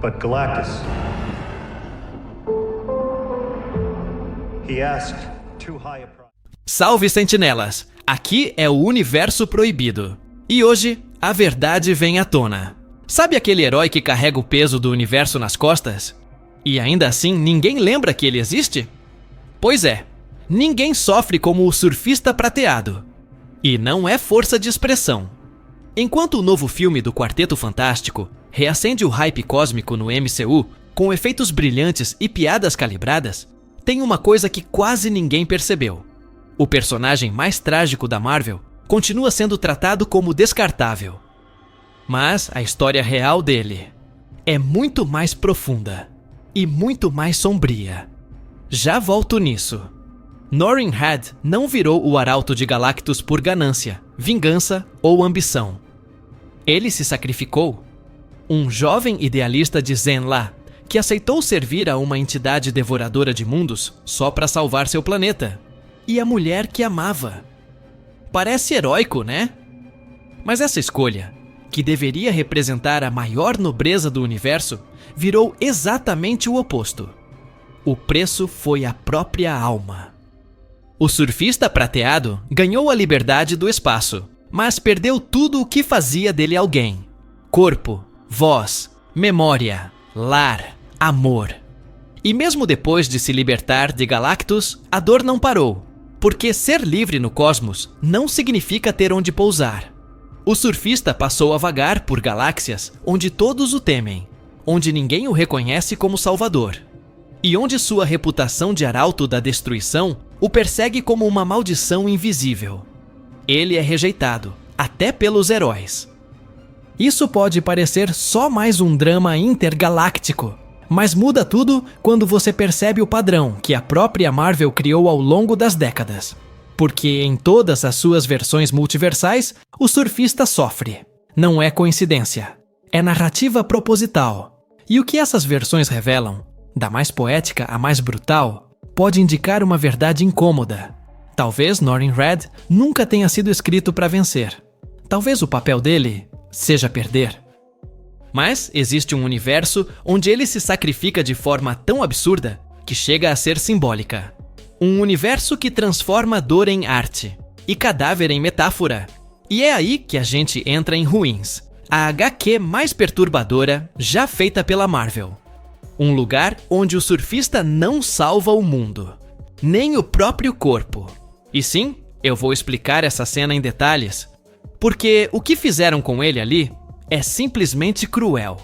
But Galactus, he asked too high a price. Salve, sentinelas! Aqui é o Universo Proibido. E hoje, a verdade vem à tona. Sabe aquele herói que carrega o peso do universo nas costas? E ainda assim ninguém lembra que ele existe? Pois é, ninguém sofre como o Surfista Prateado. E não é força de expressão. Enquanto o novo filme do Quarteto Fantástico reacende o hype cósmico no MCU com efeitos brilhantes e piadas calibradas, tem uma coisa que quase ninguém percebeu. O personagem mais trágico da Marvel continua sendo tratado como descartável. Mas a história real dele é muito mais profunda e muito mais sombria. Já volto nisso. Norrin Radd não virou o Arauto de Galactus por ganância, vingança ou ambição. Ele se sacrificou. Um jovem idealista de Zenn-La, que aceitou servir a uma entidade devoradora de mundos só para salvar seu planeta. E a mulher que amava. Parece heróico, né? Mas essa escolha, que deveria representar a maior nobreza do universo, virou exatamente o oposto. O preço foi a própria alma. O Surfista Prateado ganhou a liberdade do espaço, mas perdeu tudo o que fazia dele alguém. Corpo, voz, memória, lar, amor. E mesmo depois de se libertar de Galactus, a dor não parou, porque ser livre no cosmos não significa ter onde pousar. O surfista passou a vagar por galáxias onde todos o temem, onde ninguém o reconhece como salvador, e onde sua reputação de arauto da destruição o persegue como uma maldição invisível. Ele é rejeitado, até pelos heróis. Isso pode parecer só mais um drama intergaláctico, mas muda tudo quando você percebe o padrão que a própria Marvel criou ao longo das décadas. Porque em todas as suas versões multiversais, o surfista sofre. Não é coincidência. É narrativa proposital. E o que essas versões revelam, da mais poética à mais brutal, pode indicar uma verdade incômoda. Talvez Norrin Radd nunca tenha sido escrito para vencer. Talvez o papel dele seja perder. Mas existe um universo onde ele se sacrifica de forma tão absurda que chega a ser simbólica. Um universo que transforma dor em arte e cadáver em metáfora. E é aí que a gente entra em Ruins, a HQ mais perturbadora já feita pela Marvel. Um lugar onde o surfista não salva o mundo, nem o próprio corpo. E sim, eu vou explicar essa cena em detalhes, porque o que fizeram com ele ali é simplesmente cruel.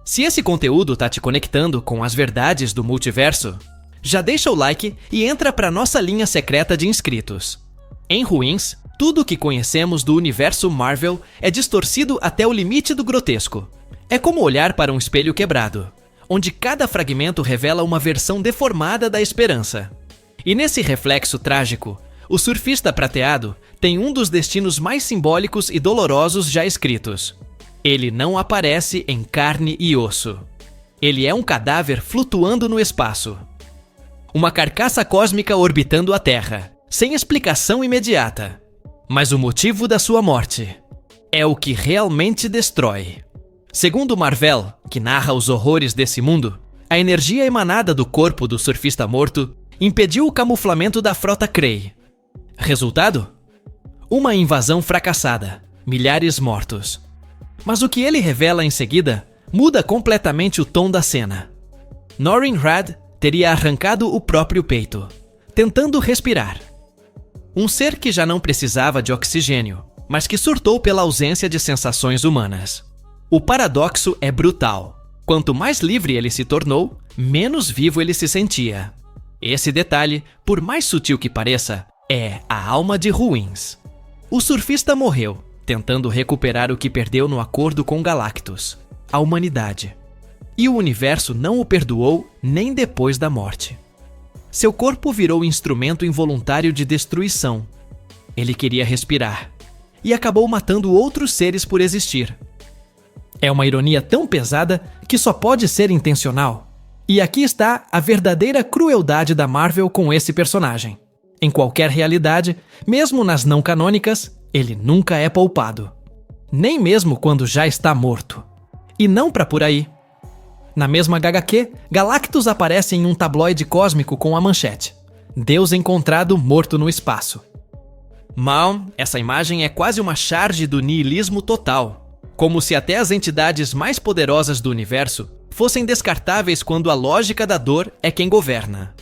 Se esse conteúdo tá te conectando com as verdades do multiverso, já deixa o like e entra pra nossa linha secreta de inscritos. Em Ruins, tudo o que conhecemos do universo Marvel é distorcido até o limite do grotesco. É como olhar para um espelho quebrado, onde cada fragmento revela uma versão deformada da esperança. E nesse reflexo trágico, o Surfista Prateado tem um dos destinos mais simbólicos e dolorosos já escritos. Ele não aparece em carne e osso. Ele é um cadáver flutuando no espaço. Uma carcaça cósmica orbitando a Terra, sem explicação imediata. Mas o motivo da sua morte é o que realmente destrói. Segundo Marvel, que narra os horrores desse mundo, a energia emanada do corpo do surfista morto impediu o camuflamento da frota Kree. Resultado? Uma invasão fracassada, milhares mortos. Mas o que ele revela em seguida muda completamente o tom da cena. Norrin Radd teria arrancado o próprio peito, tentando respirar. Um ser que já não precisava de oxigênio, mas que surtou pela ausência de sensações humanas. O paradoxo é brutal. Quanto mais livre ele se tornou, menos vivo ele se sentia. Esse detalhe, por mais sutil que pareça, é a alma de Ruins. O surfista morreu, tentando recuperar o que perdeu no acordo com Galactus, a humanidade. E o universo não o perdoou nem depois da morte. Seu corpo virou instrumento involuntário de destruição. Ele queria respirar, e acabou matando outros seres por existir. É uma ironia tão pesada que só pode ser intencional. E aqui está a verdadeira crueldade da Marvel com esse personagem. Em qualquer realidade, mesmo nas não canônicas, ele nunca é poupado. Nem mesmo quando já está morto. E não pra por aí. Na mesma HQ, Galactus aparece em um tabloide cósmico com a manchete: Deus encontrado morto no espaço. Mal, essa imagem é quase uma charge do niilismo total, como se até as entidades mais poderosas do universo fossem descartáveis quando a lógica da dor é quem governa.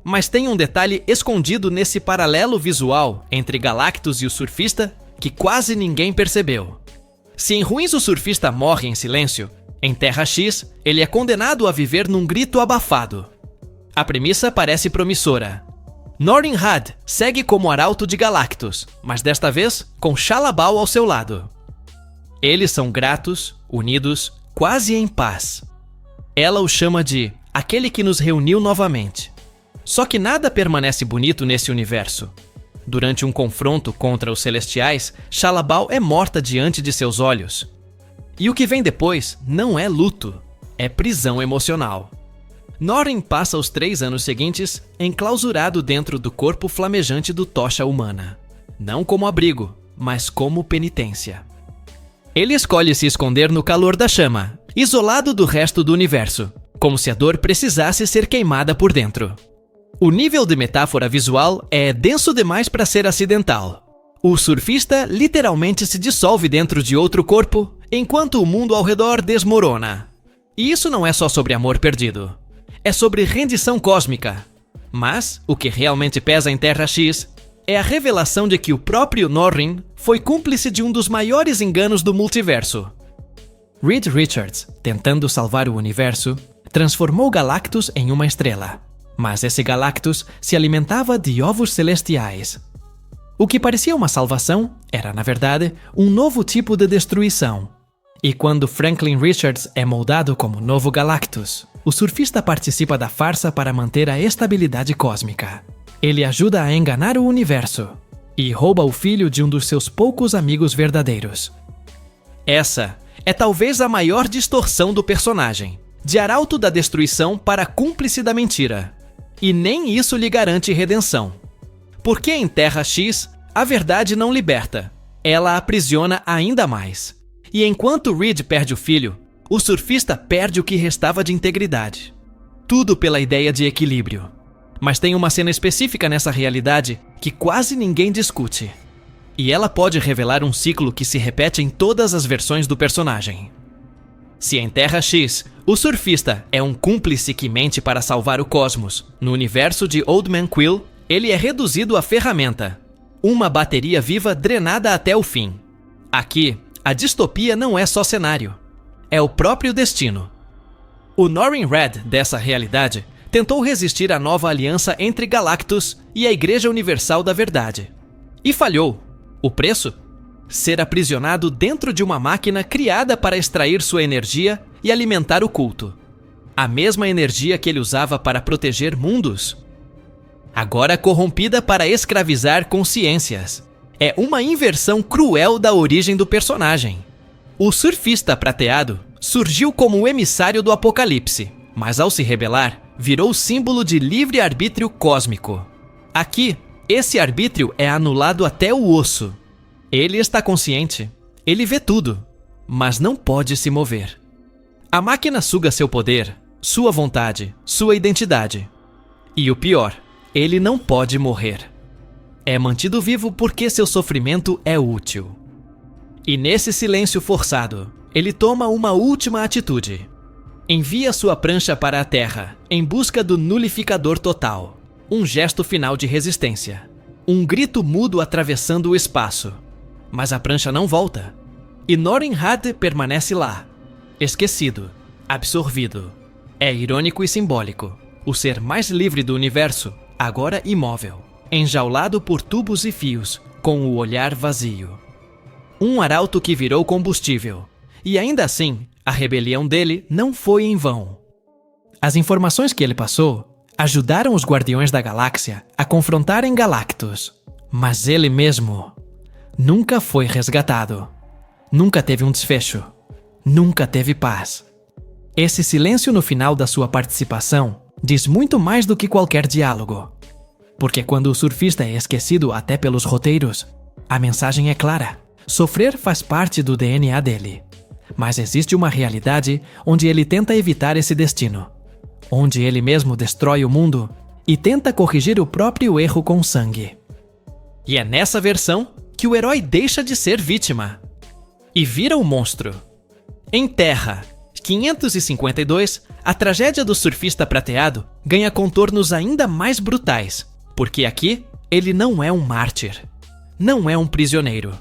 Mas tem um detalhe escondido nesse paralelo visual entre Galactus e o surfista que quase ninguém percebeu. Se em Ruins o surfista morre em silêncio, em Terra X ele é condenado a viver num grito abafado. A premissa parece promissora. Norrin Radd segue como arauto de Galactus, mas desta vez com Shalla-Bal ao seu lado. Eles são gratos, unidos, quase em paz. Ela o chama de aquele que nos reuniu novamente. Só que nada permanece bonito nesse universo. Durante um confronto contra os Celestiais, Shalla-Bal é morta diante de seus olhos. E o que vem depois não é luto, é prisão emocional. Norrin passa os 3 anos seguintes enclausurado dentro do corpo flamejante do Tocha Humana. Não como abrigo, mas como penitência. Ele escolhe se esconder no calor da chama, isolado do resto do universo, como se a dor precisasse ser queimada por dentro. O nível de metáfora visual é denso demais para ser acidental. O surfista literalmente se dissolve dentro de outro corpo, enquanto o mundo ao redor desmorona. E isso não é só sobre amor perdido. É sobre rendição cósmica. Mas o que realmente pesa em Terra X é a revelação de que o próprio Norrin foi cúmplice de um dos maiores enganos do multiverso. Reed Richards, tentando salvar o universo, transformou Galactus em uma estrela. Mas esse Galactus se alimentava de ovos celestiais. O que parecia uma salvação era, na verdade, um novo tipo de destruição. E quando Franklin Richards é moldado como novo Galactus, o surfista participa da farsa para manter a estabilidade cósmica. Ele ajuda a enganar o universo e rouba o filho de um dos seus poucos amigos verdadeiros. Essa é talvez a maior distorção do personagem, de arauto da destruição para cúmplice da mentira. E nem isso lhe garante redenção. Porque em Terra X, a verdade não liberta, ela aprisiona ainda mais. E enquanto Reed perde o filho, o surfista perde o que restava de integridade. Tudo pela ideia de equilíbrio. Mas tem uma cena específica nessa realidade que quase ninguém discute. E ela pode revelar um ciclo que se repete em todas as versões do personagem. Se em Terra X, o surfista é um cúmplice que mente para salvar o cosmos, no universo de Old Man Quill, ele é reduzido a ferramenta. Uma bateria viva drenada até o fim. Aqui, a distopia não é só cenário. É o próprio destino. O Norrin Radd dessa realidade tentou resistir à nova aliança entre Galactus e a Igreja Universal da Verdade. E falhou. O preço? Ser aprisionado dentro de uma máquina criada para extrair sua energia e alimentar o culto. A mesma energia que ele usava para proteger mundos. Agora corrompida para escravizar consciências. É uma inversão cruel da origem do personagem. O surfista prateado surgiu como o emissário do apocalipse, mas ao se rebelar, virou símbolo de livre-arbítrio cósmico. Aqui, esse arbítrio é anulado até o osso. Ele está consciente, ele vê tudo, mas não pode se mover. A máquina suga seu poder, sua vontade, sua identidade. E o pior, ele não pode morrer. É mantido vivo porque seu sofrimento é útil. E nesse silêncio forçado, ele toma uma última atitude. Envia sua prancha para a Terra, em busca do nulificador total. Um gesto final de resistência. Um grito mudo atravessando o espaço. Mas a prancha não volta. E Norrin Radd permanece lá. Esquecido. Absorvido. É irônico e simbólico. O ser mais livre do universo, agora imóvel. Enjaulado por tubos e fios, com o olhar vazio. Um arauto que virou combustível. E ainda assim, a rebelião dele não foi em vão. As informações que ele passou ajudaram os Guardiões da Galáxia a confrontarem Galactus. Mas ele mesmo nunca foi resgatado. Nunca teve um desfecho. Nunca teve paz. Esse silêncio no final da sua participação diz muito mais do que qualquer diálogo. Porque quando o surfista é esquecido até pelos roteiros, a mensagem é clara. Sofrer faz parte do DNA dele. Mas existe uma realidade onde ele tenta evitar esse destino, onde ele mesmo destrói o mundo e tenta corrigir o próprio erro com sangue. E é nessa versão que o herói deixa de ser vítima e vira um monstro. Em Terra 552, a tragédia do surfista prateado ganha contornos ainda mais brutais, porque aqui ele não é um mártir, não é um prisioneiro.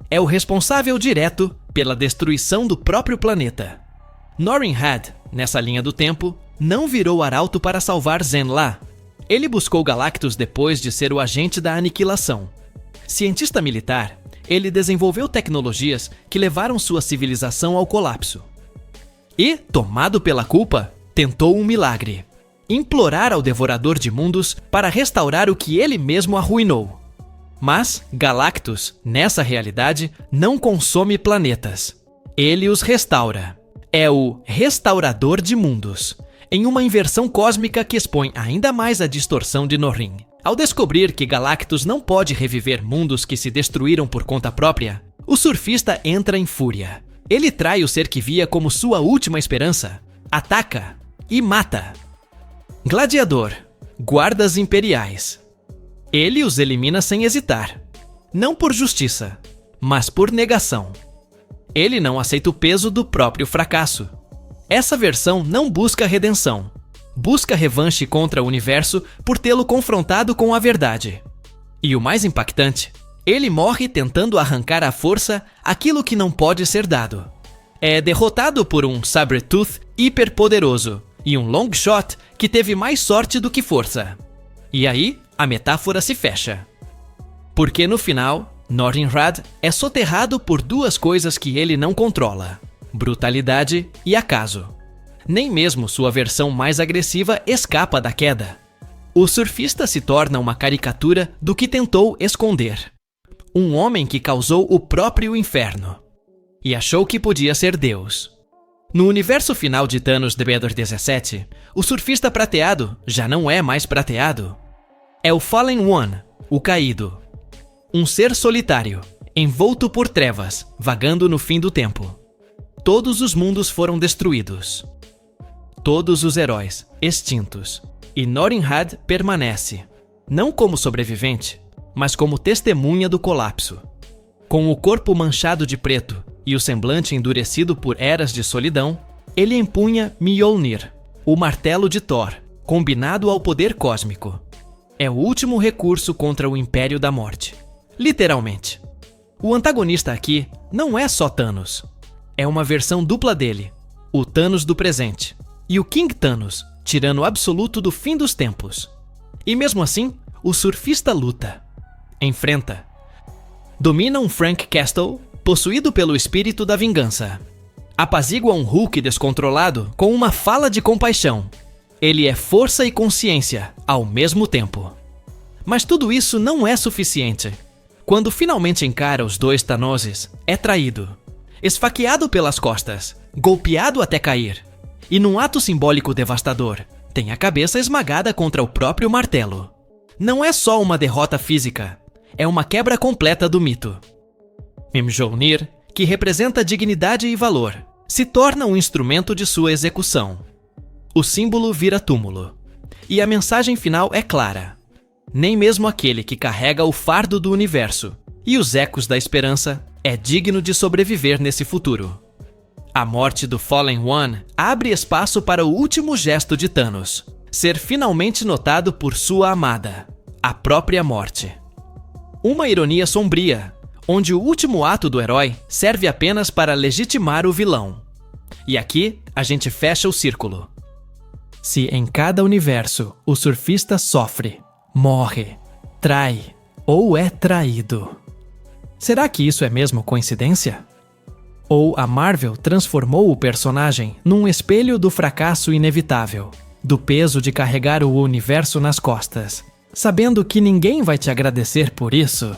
É o responsável direto pela destruição do próprio planeta. Norinhad, nessa linha do tempo, não virou arauto para salvar Zenn-La. Ele buscou Galactus depois de ser o agente da aniquilação. Cientista militar, ele desenvolveu tecnologias que levaram sua civilização ao colapso. E, tomado pela culpa, tentou um milagre: implorar ao Devorador de Mundos para restaurar o que ele mesmo arruinou. Mas Galactus, nessa realidade, não consome planetas. Ele os restaura. É o Restaurador de Mundos, em uma inversão cósmica que expõe ainda mais a distorção de Norrin. Ao descobrir que Galactus não pode reviver mundos que se destruíram por conta própria, o surfista entra em fúria. Ele trai o ser que via como sua última esperança, ataca e mata. Gladiador, guardas imperiais. Ele os elimina sem hesitar, não por justiça, mas por negação. Ele não aceita o peso do próprio fracasso. Essa versão não busca redenção. Busca revanche contra o universo por tê-lo confrontado com a verdade. E o mais impactante, ele morre tentando arrancar à força aquilo que não pode ser dado. É derrotado por um Sabretooth hiperpoderoso e um Longshot que teve mais sorte do que força. E aí, a metáfora se fecha. Porque no final, Norinrad é soterrado por duas coisas que ele não controla: brutalidade e acaso. Nem mesmo sua versão mais agressiva escapa da queda. O surfista se torna uma caricatura do que tentou esconder. Um homem que causou o próprio inferno. E achou que podia ser Deus. No universo final de Thanos Debedor 17, o surfista prateado já não é mais prateado. É o Fallen One, o caído. Um ser solitário, envolto por trevas, vagando no fim do tempo. Todos os mundos foram destruídos. Todos os heróis extintos. E Norinrad permanece, não como sobrevivente, mas como testemunha do colapso. Com o corpo manchado de preto e o semblante endurecido por eras de solidão, ele empunha Mjolnir, o martelo de Thor, combinado ao poder cósmico. É o último recurso contra o Império da Morte. Literalmente. O antagonista aqui não é só Thanos. É uma versão dupla dele, o Thanos do presente, e o King Thanos, tirano absoluto do fim dos tempos. E mesmo assim, o surfista luta. Enfrenta. Domina um Frank Castle, possuído pelo espírito da vingança. Apazigua um Hulk descontrolado com uma fala de compaixão. Ele é força e consciência ao mesmo tempo. Mas tudo isso não é suficiente. Quando finalmente encara os dois Thanoses, é traído. Esfaqueado pelas costas, golpeado até cair. E num ato simbólico devastador, tem a cabeça esmagada contra o próprio martelo. Não é só uma derrota física, é uma quebra completa do mito. Mjolnir, que representa dignidade e valor, se torna um instrumento de sua execução. O símbolo vira túmulo. E a mensagem final é clara. Nem mesmo aquele que carrega o fardo do universo e os ecos da esperança é digno de sobreviver nesse futuro. A morte do Fallen One abre espaço para o último gesto de Thanos, ser finalmente notado por sua amada, a própria morte. Uma ironia sombria, onde o último ato do herói serve apenas para legitimar o vilão. E aqui a gente fecha o círculo. Se em cada universo o surfista sofre, morre, trai ou é traído, será que isso é mesmo coincidência? Ou a Marvel transformou o personagem num espelho do fracasso inevitável, do peso de carregar o universo nas costas, sabendo que ninguém vai te agradecer por isso?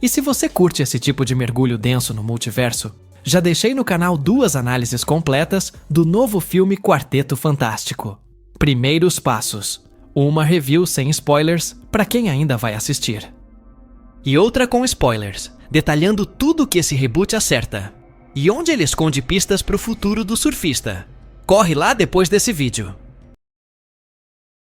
E se você curte esse tipo de mergulho denso no multiverso, já deixei no canal 2 análises completas do novo filme Quarteto Fantástico. Primeiros Passos. Uma review sem spoilers para quem ainda vai assistir. E outra com spoilers, detalhando tudo que esse reboot acerta. e onde ele esconde pistas para o futuro do surfista. Corre lá depois desse vídeo.